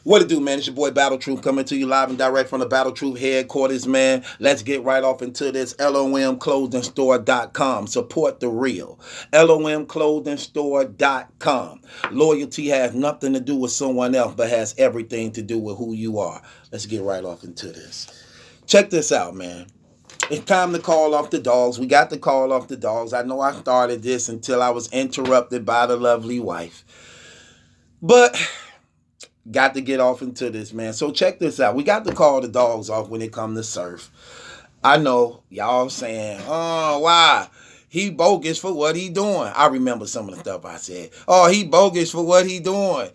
What it do, man? It's your boy Battle Truth coming to you live and direct from the Battle Truth headquarters, man. Let's get right off into this. LOMclothingstore.com. Support the real. LOMclothingstore.com. Loyalty has nothing to do with someone else, but has everything to do with who you are. Let's get right off into this. Check this out, man. It's time to call off the dogs. We got to call off the dogs. I know I started this until I was interrupted by the lovely wife. But got to get off into this, man. So check this out. We got to call the dogs off when it comes to surf. I know y'all saying, oh, why? He bogus for what he doing. I remember some of the stuff I said. Oh, he bogus for what he doing.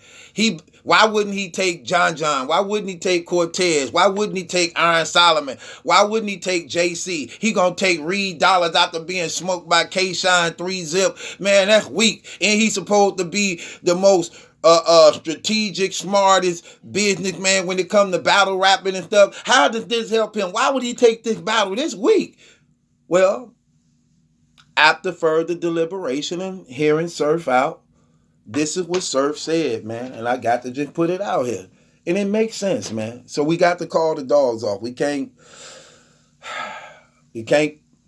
Why wouldn't he take John John? Why wouldn't he take Cortez? Why wouldn't he take Iron Solomon? Why wouldn't he take JC? He gonna take Reed Dollars after being smoked by K-Shine 3-zip. Man, that's weak. And he's supposed to be the most strategic, smartest businessman when it comes to battle rapping and stuff. How does this help him? Why would he take this battle this week? Well, after further deliberation and hearing Surf out, this is what Surf said, man. And I got to just put it out here. And it makes sense, man. So we got to call the dogs off. We can't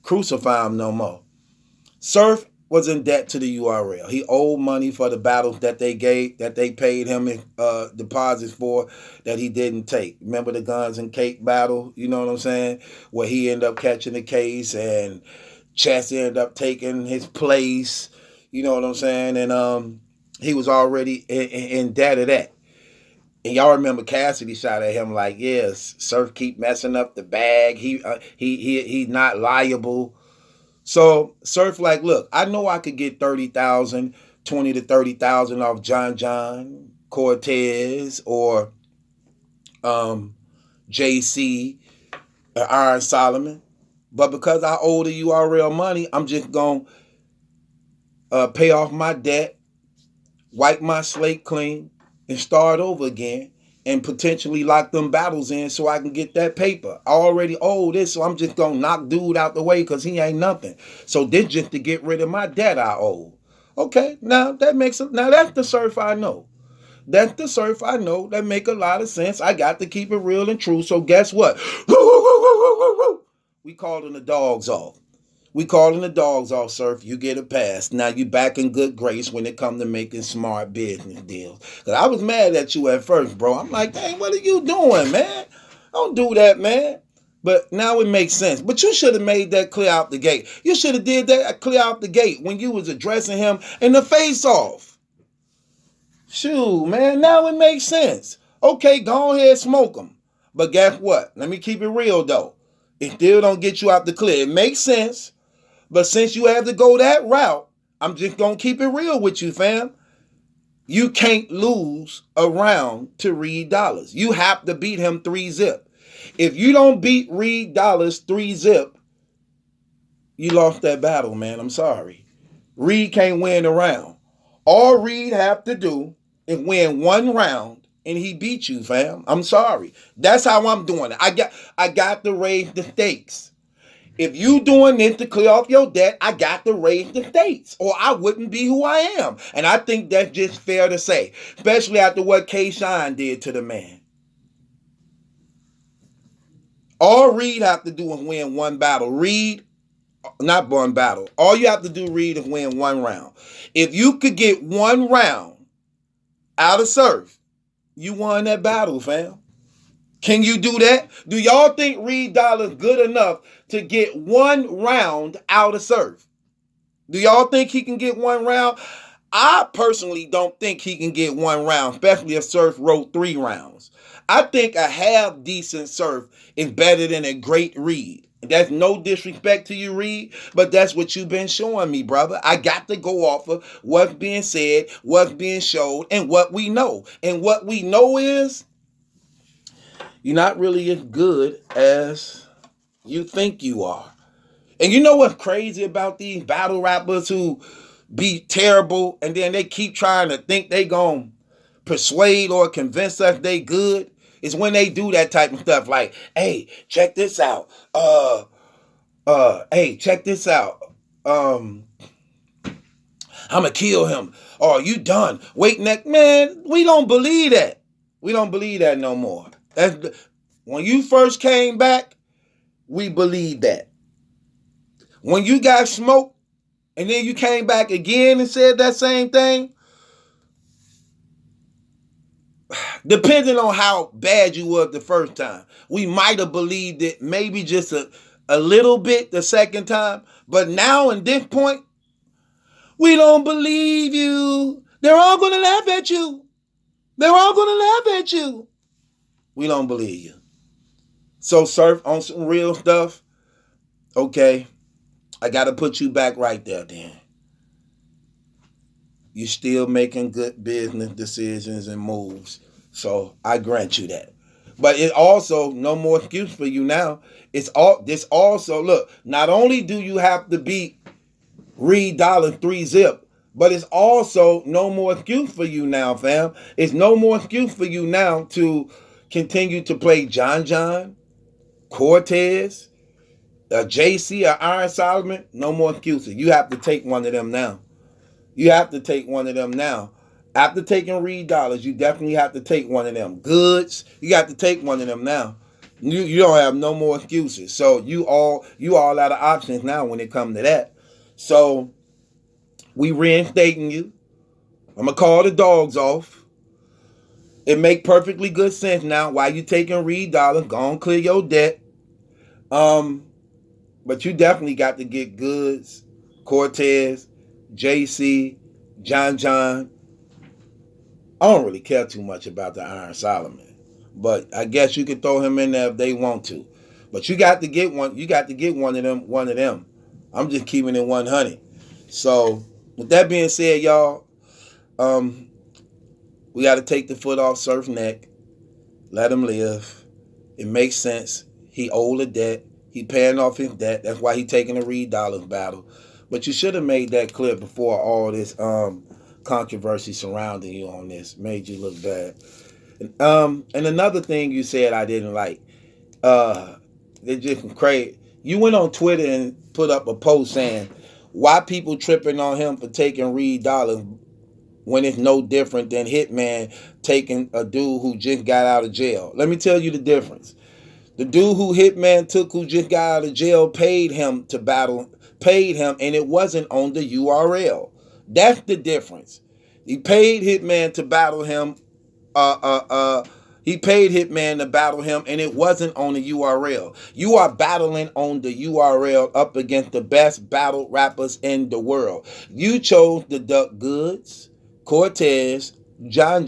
crucify him no more. Surf was in debt to the URL. He owed money for the battles that they paid him deposits for that he didn't take. Remember the Guns and Cake battle? You know what I'm saying? Where he ended up catching the case and Chess ended up taking his place. You know what I'm saying? And he was already in debt of that. And y'all remember Cassidy shot at him like, yes, Surf keep messing up the bag. He's not liable. So Surf like, look, I know I could get 30,000, 20 to 30,000 off John John, Cortez, or JC, Iron Solomon. But because I owe the URL money, I'm just going to pay off my debt, wipe my slate clean, and start over again and potentially lock them battles in so I can get that paper. I already owe this, so I'm just going to knock dude out the way because he ain't nothing. So this just to get rid of my debt I owe. Okay, now that's the Surf I know. That's the Surf I know. That make a lot of sense. I got to keep it real and true. So guess what? We calling the dogs off. We calling the dogs off, Surf. You get a pass. Now you back in good grace when it come to making smart business deals. Because I was mad at you at first, bro. I'm like, dang, what are you doing, man? Don't do that, man. But now it makes sense. But you should have made that clear out the gate. You should have did that clear out the gate when you was addressing him in the face-off. Shoot, man, now it makes sense. Okay, go ahead, smoke him. But guess what? Let me keep it real, though. It still don't get you out the clear. It makes sense. But since you have to go that route, I'm just going to keep it real with you, fam. You can't lose a round to Reed Dollars. You have to beat him 3-zip. If you don't beat Reed Dollars 3-zip, you lost that battle, man. I'm sorry. Reed can't win a round. All Reed have to do is win one round, and he beat you, fam. I'm sorry. That's how I'm doing it. I got to raise the stakes. If you doing this to clear off your debt, I got to raise the stakes, or I wouldn't be who I am. And I think that's just fair to say, especially after what K-Shine did to the man. All Reed have to do is win one battle. Not one battle. All you have to do, Reed, is win one round. If you could get one round out of Surf, you won that battle, fam. Can you do that? Do y'all think Reed Dollars good enough to get one round out of Surf? Do y'all think he can get one round? I personally don't think he can get one round, especially if Surf wrote 3 rounds. I think a half decent Surf is better than a great Reed. That's no disrespect to you, Reed, but that's what you've been showing me, brother. I got to go off of what's being said, what's being showed, and what we know. And what we know is you're not really as good as you think you are. And you know what's crazy about these battle rappers who be terrible and then they keep trying to think they gonna persuade or convince us they good? Is when they do that type of stuff like, hey, check this out. Hey, check this out. I'ma kill him. Oh, you done. Wait, neck, man, we don't believe that. We don't believe that no more. When you first came back, we believed that. When you got smoked and then you came back again and said that same thing, depending on how bad you were the first time, we might have believed it maybe just a little bit the second time. But now in this point, we don't believe you. They're all going to laugh at you. They're all going to laugh at you. We don't believe you. So surf on some real stuff. Okay, I got to put you back right there then. You're still making good business decisions and moves. So I grant you that. But it also, no more excuse for you now. This also, look, not only do you have to beat Reed Dollar 3-zip, but it's also no more excuse for you now, fam. It's no more excuse for you now to continue to play John, Cortez, JC, or Iron Solomon. No more excuses. You have to take one of them now. You have to take one of them now. After taking Reed Dollars, you definitely have to take one of them. Goods, you got to take one of them now. You don't have no more excuses. So you all out of options now when it comes to that. So we reinstating you. I'm gonna call the dogs off. It make perfectly good sense now why you taking Reed Dollars. Go on, clear your debt. But you definitely got to get Goods, Cortez, JC, John. I don't really care too much about the Iron Solomon, but I guess you could throw him in there if they want to. But you got to get one. You got to get one of them. I'm just keeping it 100. So with that being said, y'all, we got to take the foot off Surf neck. Let him live. It makes sense. He owed a debt. He paying off his debt. That's why he taking the Reed Dollars battle. But you should have made that clear before all this controversy surrounding you on this made you look bad. And another thing you said I didn't like. They just crazy. You went on Twitter and put up a post saying why people tripping on him for taking Reed Dollars when it's no different than Hitman taking a dude who just got out of jail. Let me tell you the difference. The dude who Hitman took who just got out of jail paid him, and it wasn't on the URL. That's the difference. He paid Hitman to battle him. He paid Hitman to battle him, and it wasn't on the URL. You are battling on the URL up against the best battle rappers in the world. You chose to duck Goods, Cortez, John,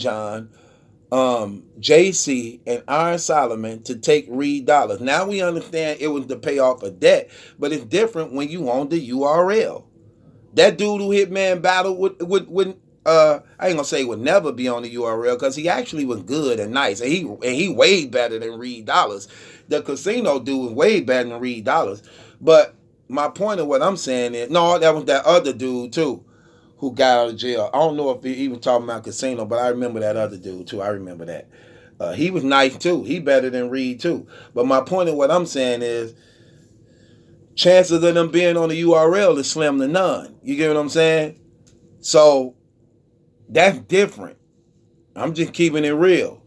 JC, and Iron Solomon to take Reed Dollars. Now we understand it was to pay off a debt, but it's different when you on the URL. That dude who Hitman battled would I ain't gonna say would never be on the URL because he actually was good and nice, and he way better than Reed Dollars. The casino dude was way better than Reed Dollars. But my point of what I'm saying is, no, that was that other dude too, who got out of jail. I don't know if he even talking about casino, but I remember that other dude too. I remember that. He was nice too. He better than Reed too. But my point of what I'm saying is, chances of them being on the URL is slim to none. You get what I'm saying? So that's different. I'm just keeping it real.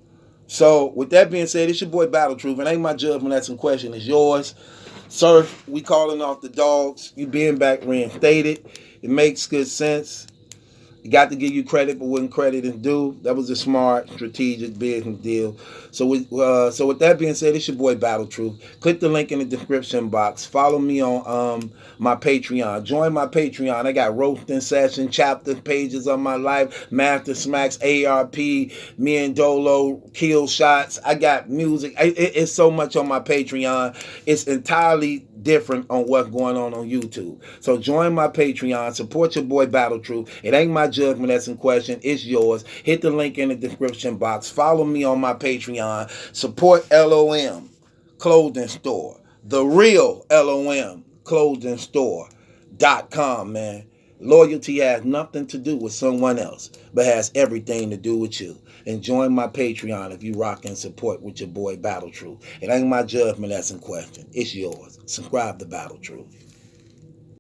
So with that being said, it's your boy Battle Truth. It ain't my judgment. That's some question. It's yours. Surf, we calling off the dogs. You being back reinstated. It makes good sense. You got to give you credit for when credit is due. That was a smart, strategic business deal. So with that being said, it's your boy Battle Truth. Click the link in the description box. Follow me on my Patreon. Join my Patreon. I got roasting session, chapter pages of my life, Master Smacks, ARP, me and Dolo, kill shots. I got music. It's so much on my Patreon. It's entirely different on what's going on YouTube. So join my Patreon. Support your boy Battle Truth. It ain't my judgment that's in question. It's yours. Hit the link in the description box. Follow me on my Patreon. Support LOM Clothing Store. The real LOM Clothing Store.com, man. Loyalty has nothing to do with someone else, but has everything to do with you. And join my Patreon if you rock and support with your boy Battle Truth. It ain't my judgment that's in question. It's yours. Subscribe to Battle Truth.